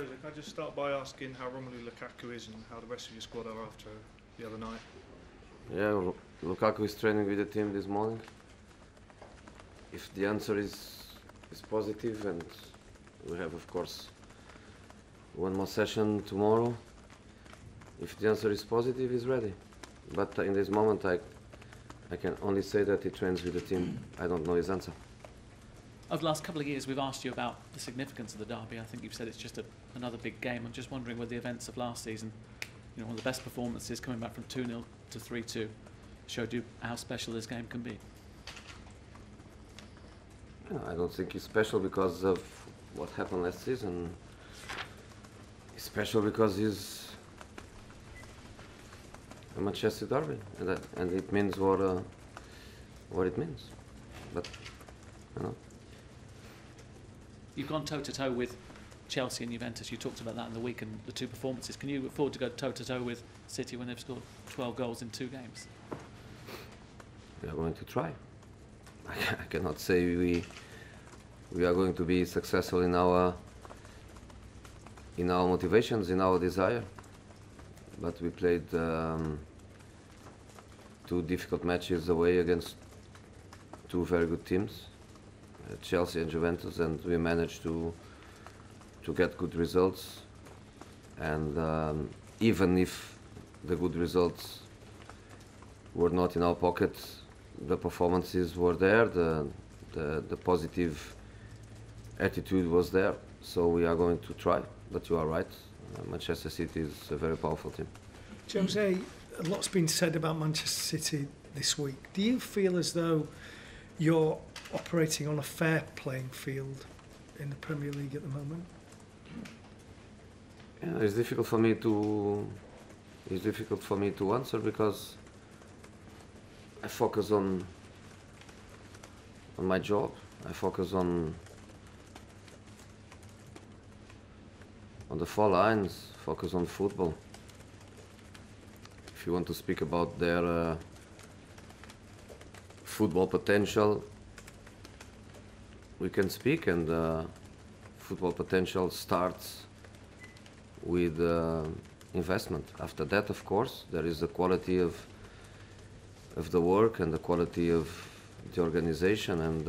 Can I just start by asking how Romelu Lukaku is and how the rest of your squad are after the other night? Yeah, Lukaku is training with the team this morning. If the answer is positive, and we have, of course, one more session tomorrow. If the answer is positive, he's ready. But in this moment, I can only say that he trains with the team. I don't know his answer. Over the last couple of years, we've asked you about the significance of the derby. I think you've said it's just another big game. I'm just wondering whether the events of last season, one of the best performances coming back from 2-0 to 3-2, showed you how special this game can be. I don't think it's special because of what happened last season. It's special because he's a Manchester derby, and it means what it means. But You've gone toe-to-toe with Chelsea and Juventus. You talked about that in the week and the two performances. Can you afford to go toe-to-toe with City when they've scored 12 goals in 2 games? We are going to try. I cannot say we are going to be successful in our motivations, in our desire. But we played 2 difficult matches away against 2 very good teams, Chelsea and Juventus, and we managed to get good results. And even if the good results were not in our pockets, the performances were there, the positive attitude was there. So we are going to try. But you are right, Manchester City is a very powerful team. Jose, a lot's been said about Manchester City this week. Do you feel as though you're operating on a fair playing field in the Premier League at the moment? Yeah, it's difficult for me to answer because I focus on my job. I focus on the 4 lines, focus on football. If you want to speak about their football potential, we can speak, and football potential starts with investment. After that, of course, there is the quality of the work and the quality of the organization, and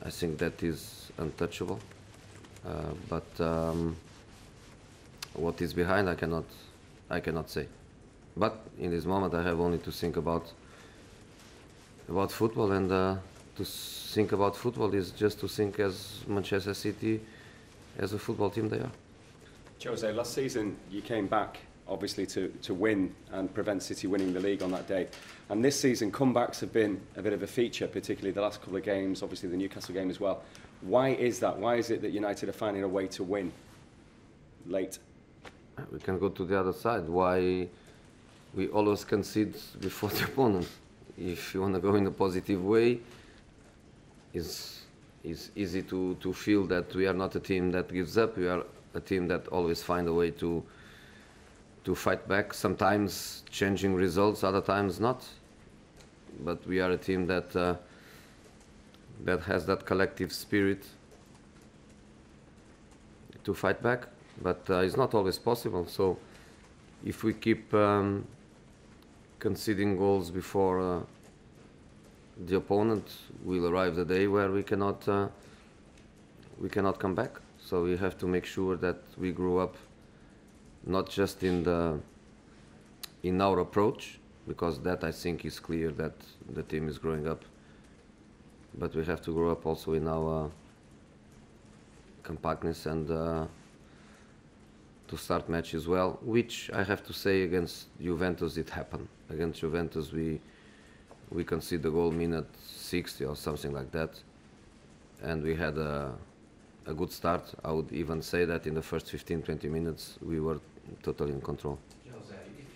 I think that is untouchable. But what is behind, I cannot say. But in this moment, I have only to think about football, and to think about football is just to think as Manchester City, as a football team they are. Jose, last season you came back obviously to win and prevent City winning the league on that day. And this season comebacks have been a bit of a feature, particularly the last couple of games, obviously the Newcastle game as well. Why is that? Why is it that United are finding a way to win late? We can go to the other side. Why we always concede before the opponent? If you want to go in a positive way, it's easy to feel that we are not a team that gives up. We are a team that always find a way to fight back, sometimes changing results, other times not. But we are a team that has that collective spirit to fight back, but it's not always possible. So if we keep conceding goals before the opponent, will arrive the day where we cannot come back. So we have to make sure that we grow up, not just in our approach, because that I think is clear that the team is growing up, but we have to grow up also in our compactness and to start matches well, which I have to say against Juventus it happened. Against Juventus we conceded the goal minute 60 or something like that, and we had a good start. I would even say that in the first 15-20 minutes we were totally in control. Jose, if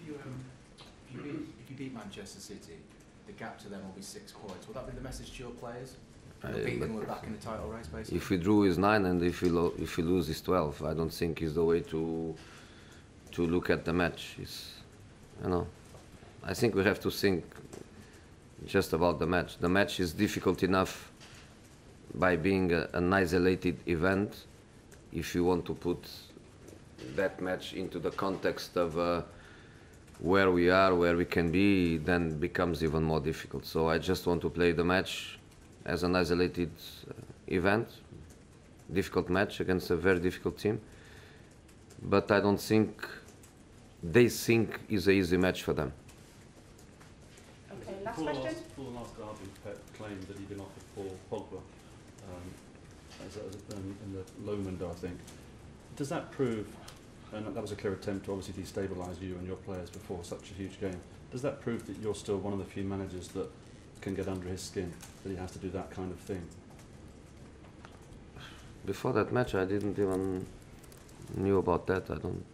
you beat Manchester City, the gap to them will be 6 points. Will that be the message to your players? Beat them, we're back in the title race, basically. If we drew is 9, and if we lose is 12. I don't think is the way to look at the match. I think we have to think just about the match. The match is difficult enough by being an isolated event, if you want to put that match into the context of where we are, where we can be, then it becomes even more difficult. So I just want to play the match as an isolated event, difficult match against a very difficult team. But I don't think they think is an easy match for them. Okay, last question. For the last derby, Pep claimed that he'd been offered Paul Pogba in the loan window, I think. Does that prove, and that was a clear attempt to obviously destabilise you and your players before such a huge game, does that prove that you're still one of the few managers that can get under his skin, that he has to do that kind of thing? Before that match, I didn't even knew about that. I don't